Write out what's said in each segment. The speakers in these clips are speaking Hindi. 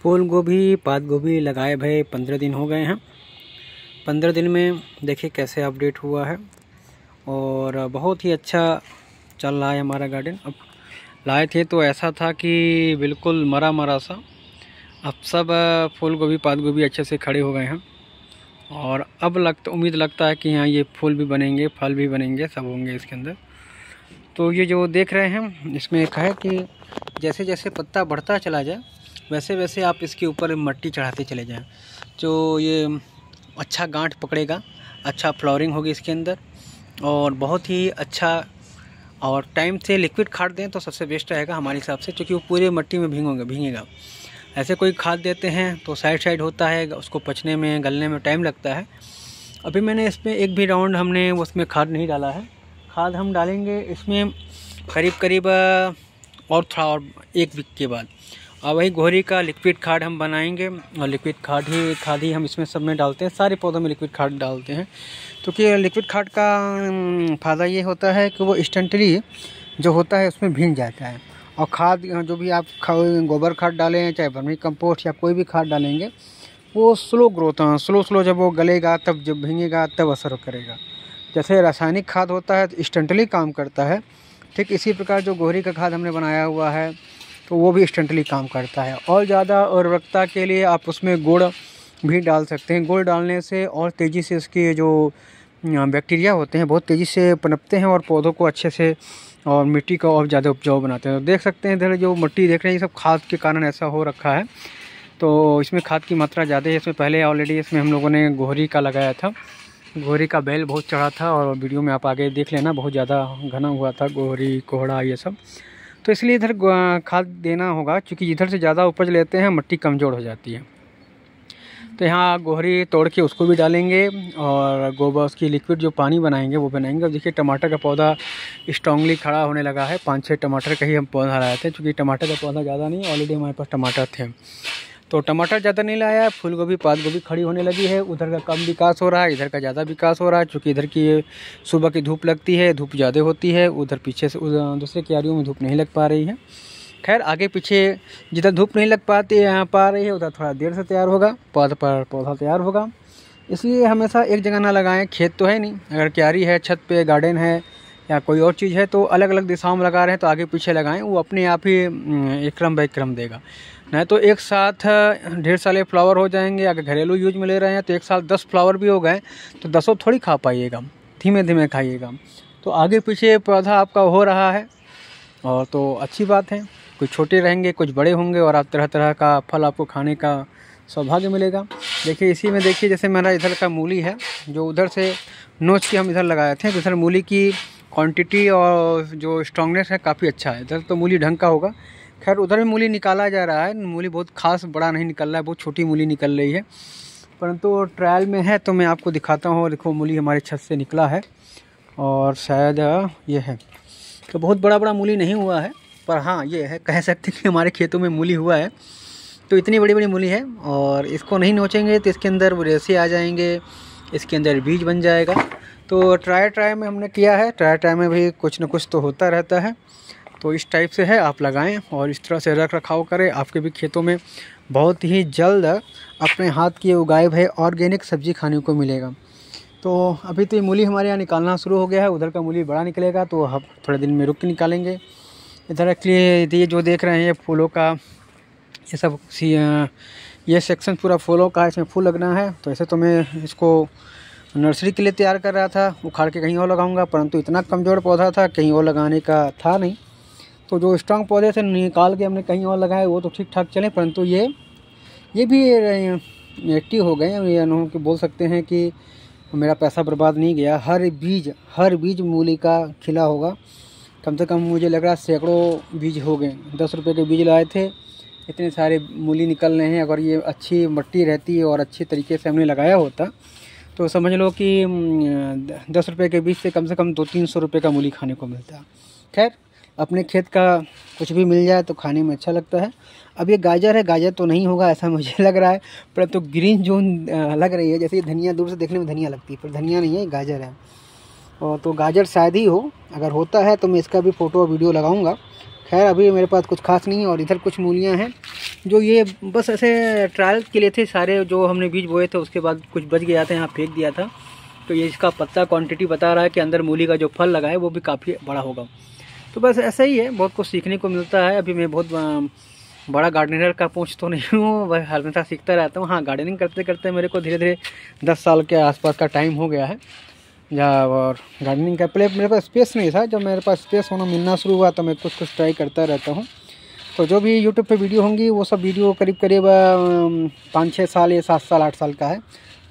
फूल गोभी पात गोभी लगाए भाई 15 दिन हो गए हैं। 15 दिन में देखिए कैसे अपडेट हुआ है और बहुत ही अच्छा चल रहा है हमारा गार्डन। अब लाए थे तो ऐसा था कि बिल्कुल मरा मरा सा। अब सब फूल गोभी पात गोभी अच्छे से खड़े हो गए हैं और अब उम्मीद लगता है कि हाँ ये फूल भी बनेंगे, फल भी बनेंगे, सब होंगे इसके अंदर। तो ये जो देख रहे हैं इसमें एक है कि जैसे जैसे पत्ता बढ़ता चला जाए वैसे वैसे आप इसके ऊपर मिट्टी चढ़ाते चले जाएं, जो ये अच्छा गांठ पकड़ेगा, अच्छा फ्लावरिंग होगी इसके अंदर और बहुत ही अच्छा। और टाइम से लिक्विड खाद दें तो सबसे बेस्ट रहेगा हमारे हिसाब से, क्योंकि वो पूरे मिट्टी में भीगेगा। ऐसे कोई खाद देते हैं तो साइड होता है, उसको पचने में गलने में टाइम लगता है। अभी मैंने इसमें एक भी राउंड हमने उसमें खाद नहीं डाला है। खाद हम डालेंगे इसमें करीब और थोड़ा और एक वीक के बाद। और वही गोहरी का लिक्विड खाद हम बनाएंगे और लिक्विड खाद ही हम इसमें सब में डालते हैं। सारे पौधों में लिक्विड खाद डालते हैं क्योंकि लिक्विड खाद का फ़ायदा ये होता है कि वो इंस्टेंटली जो होता है उसमें भीग जाता है। और खाद जो भी आप गोबर खाद डालें, चाहे वर्मी कंपोस्ट या कोई भी खाद डालेंगे, वो स्लो ग्रोथ स्लो जब वो गलेगा तब जब भीगेगा तब असर करेगा। जैसे रासायनिक खाद होता है तो इंस्टेंटली काम करता है, ठीक इसी प्रकार जो गोहरी का खाद हमने बनाया हुआ है तो वो भी इंस्टेंटली काम करता है। और ज़्यादा उर्वरकता के लिए आप उसमें गुड़ भी डाल सकते हैं। गुड़ डालने से और तेज़ी से इसके जो बैक्टीरिया होते हैं बहुत तेज़ी से पनपते हैं और पौधों को अच्छे से और मिट्टी को और ज़्यादा उपजाऊ बनाते हैं। तो देख सकते हैं इधर जो मिट्टी देख रहे हैं ये सब खाद के कारण ऐसा हो रखा है। तो इसमें खाद की मात्रा ज़्यादा है। इसमें पहले ऑलरेडी इसमें हम लोगों ने गोहरी का लगाया था, गोहरी का बैल बहुत चढ़ा था और वीडियो में आप आगे देख लेना, बहुत ज़्यादा घना हुआ था गोहरी कोहड़ा ये सब। तो इसलिए इधर खाद देना होगा, क्योंकि इधर से ज़्यादा उपज लेते हैं मिट्टी कमज़ोर हो जाती है। तो यहाँ गोहरी तोड़ के उसको भी डालेंगे और गोबर उसकी लिक्विड जो पानी बनाएंगे वो बनाएंगे। अब देखिए टमाटर का पौधा स्ट्रांगली खड़ा होने लगा है। 5-6 टमाटर का ही हम पौधा लाए थे, क्योंकि टमाटर का पौधा ज़्यादा नहीं, ऑलरेडी हमारे पास टमाटर थे। तो टमाटर ज़्यादा नहीं लाया है, फूल गोभी पात गोभी खड़ी होने लगी है। उधर का कम विकास हो रहा है, इधर का ज़्यादा विकास हो रहा है, क्योंकि इधर की सुबह की धूप लगती है, धूप ज़्यादा होती है। उधर पीछे से दूसरे क्यारियों में धूप नहीं लग पा रही है। खैर आगे पीछे जिधर धूप नहीं लग पा रही है उधर थोड़ा देर से तैयार होगा, पौधा तैयार होगा। इसलिए हमेशा एक जगह ना लगाएं। खेत तो है नहीं, अगर क्यारी है, छत पे गार्डन है या कोई और चीज़ है तो अलग अलग दिशाओं में लगा रहे हैं तो आगे पीछे लगाएं, वो अपने आप ही एक क्रम बाई क्रम देगा। नहीं तो एक साथ ढेर सारे फ्लावर हो जाएंगे। अगर घरेलू यूज में ले रहे हैं तो एक साथ 10 फ्लावर भी हो गए तो 10 थोड़ी खा पाइएगा, धीमे धीमे खाइएगा। तो आगे पीछे पौधा आपका हो रहा है और तो अच्छी बात है। कुछ छोटे रहेंगे, कुछ बड़े होंगे और आप तरह तरह का फल आपको खाने का सौभाग्य मिलेगा। देखिए इसी में देखिए जैसे मेरा इधर का मूली है जो उधर से नोच के हम इधर लगाए थे। इधर मूली की क्वांटिटी और जो स्ट्रॉन्गनेस है काफ़ी अच्छा है। इधर तो मूली ढंग का होगा। खैर उधर भी मूली निकाला जा रहा है, मूली बहुत खास बड़ा नहीं निकल रहा है, बहुत छोटी मूली निकल रही है, परंतु ट्रायल में है तो मैं आपको दिखाता हूँ। देखो मूली हमारे छत से निकला है और शायद ये है, तो बहुत बड़ा मूली नहीं हुआ है, पर हाँ ये है, कह सकते कि हमारे खेतों में मूली हुआ है। तो इतनी बड़ी मूली है और इसको नहीं नोचेंगे तो इसके अंदर वो रेशे आ जाएंगे, इसके अंदर बीज बन जाएगा। तो ट्राई में हमने किया है, ट्राई में भी कुछ न कुछ तो होता रहता है। तो इस टाइप से है, आप लगाएं और इस तरह से रख रखाव करें। आपके भी खेतों में बहुत ही जल्द अपने हाथ की उगाए हुए ऑर्गेनिक सब्जी खाने को मिलेगा। तो अभी तो ये मूली हमारे यहाँ निकालना शुरू हो गया है, उधर का मूली बड़ा निकलेगा तो हम थोड़े दिन में रुक के निकालेंगे। इधर एक्चुअली ये जो देख रहे हैं फूलों का ये सब ये सेक्शन पूरा फूलों का, इसमें फूल लगना है। तो ऐसे तो मैं इसको नर्सरी के लिए तैयार कर रहा था, उखाड़ के कहीं और लगाऊंगा, परंतु इतना कमज़ोर पौधा था कहीं और लगाने का था नहीं। तो जो स्ट्रॉन्ग पौधे से निकाल के हमने कहीं और लगाए वो तो ठीक ठाक चले, परंतु ये भी एक्टिव हो गए। ये कि बोल सकते हैं कि मेरा पैसा बर्बाद नहीं गया। हर बीज मूली का खिला होगा, कम से कम मुझे लग रहा है सैकड़ों बीज हो गए। 10 रुपये के बीज लाए थे, इतने सारे मूली निकल रहे हैं। अगर ये अच्छी मिट्टी रहती और अच्छी तरीके से हमने लगाया होता तो समझ लो कि 10 रुपये के बीज से कम 200-300 रुपये का मूली खाने को मिलता। खैर अपने खेत का कुछ भी मिल जाए तो खाने में अच्छा लगता है। अब ये गाजर है, गाजर तो नहीं होगा ऐसा मुझे लग रहा है, परंतु ग्रीन जोन लग रही है। जैसे ये धनिया, दूर से देखने में धनिया लगती है पर धनिया नहीं है, गाजर है। और तो गाजर शायद ही हो, अगर होता है तो मैं इसका भी फ़ोटो और वीडियो लगाऊंगा। खैर अभी मेरे पास कुछ खास नहीं है। और इधर कुछ मूलियां हैं जो ये बस ऐसे ट्रायल के लिए थे सारे, जो हमने बीज बोए थे उसके बाद कुछ बच गया था, यहाँ फेंक दिया था। तो ये इसका पत्ता क्वांटिटी बता रहा है कि अंदर मूली का जो फल लगा है वो भी काफ़ी बड़ा होगा। तो बस ऐसा ही है, बहुत कुछ सीखने को मिलता है। अभी मैं बहुत बड़ा गार्डनर का पूछ तो नहीं हूँ, बस हमेशा सीखता रहता हूँ। हाँ, गार्डनिंग करते करते मेरे को धीरे धीरे 10 साल के आसपास का टाइम हो गया है। और गार्डनिंग का पहले मेरे पास स्पेस नहीं था, जब मेरे पास स्पेस होना मिलना शुरू हुआ तो मैं कुछ ट्राई करता रहता हूँ। तो जो भी यूट्यूब पे वीडियो होंगी वो सब वीडियो करीब 5-6 साल या 7 साल 8 साल का है,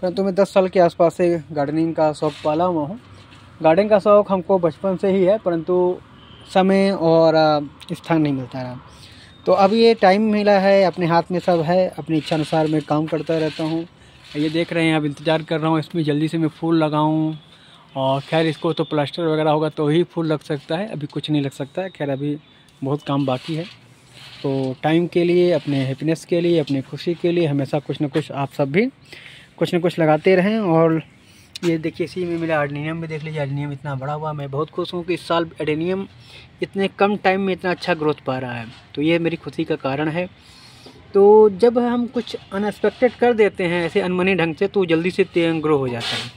परंतु मैं 10 साल के आसपास से गार्डनिंग का शौक़ पाला हुआ हूँ। गार्डनिंग का शौक़ हमको बचपन से ही है, परंतु समय और स्थान नहीं मिलता रहा। तो अब ये टाइम मिला है, अपने हाथ में सब है, अपनी इच्छा अनुसार मैं काम करता रहता हूँ। ये देख रहे हैं, अब इंतज़ार कर रहा हूँ इसमें जल्दी से मैं फूल लगाऊँ। और खैर इसको तो प्लास्टर वगैरह होगा तो ही फूल लग सकता है, अभी कुछ नहीं लग सकता है। खैर अभी बहुत काम बाकी है। तो टाइम के लिए, अपने हैप्पीनेस के लिए, अपनी खुशी के लिए हमेशा कुछ ना कुछ आप सब भी कुछ ना कुछ लगाते रहें। और ये देखिए, इसी में मेरा एडेनियम भी देख लीजिए, एडेनियम इतना बड़ा हुआ। मैं बहुत खुश हूँ कि इस साल एडेनियम इतने कम टाइम में इतना अच्छा ग्रोथ पा रहा है, तो ये मेरी खुशी का कारण है। तो जब हम कुछ अनएक्सपेक्टेड कर देते हैं ऐसे अनमने ढंग से, तो जल्दी से ग्रो हो जाता है,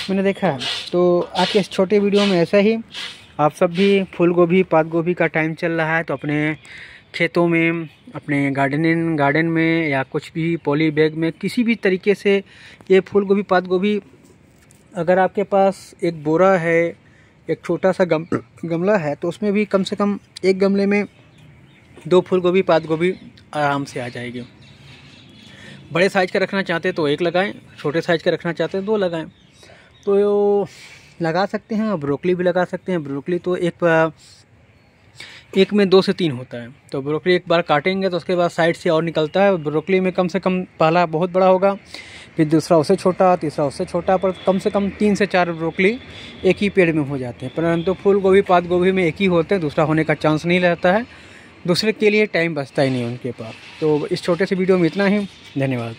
मैंने देखा है। तो आज के इस छोटे वीडियो में ऐसा ही, आप सब भी फूल गोभी, पात गोभी का टाइम चल रहा है तो अपने खेतों में, अपने गार्डन में या कुछ भी पॉली बैग में किसी भी तरीके से ये फूल गोभी, पात गोभी, अगर आपके पास एक बोरा है, एक छोटा सा गमला है, तो उसमें भी कम से कम एक गमले में 2 फूल गोभी, पात गोभी आराम से आ जाएगी। बड़े साइज़ का रखना चाहते हैं तो 1 लगाएं, छोटे साइज़ का रखना चाहते हैं 2 लगाएं। तो लगा सकते हैं, ब्रोकली भी लगा सकते हैं। ब्रोकली तो एक में 2 से 3 होता है, तो ब्रोकली एक बार काटेंगे तो उसके बाद साइड से और निकलता है। ब्रोकली में कम से कम पहला बहुत बड़ा होगा, फिर दूसरा उससे छोटा, तीसरा उससे छोटा, पर कम से कम 3 से 4 ब्रोकली एक ही पेड़ में हो जाते हैं। परंतु फूल गोभी, पात गोभी में एक ही होते हैं, दूसरा होने का चांस नहीं रहता है, दूसरे के लिए टाइम बचता ही नहीं उनके पास। तो इस छोटे से वीडियो में इतना ही, धन्यवाद।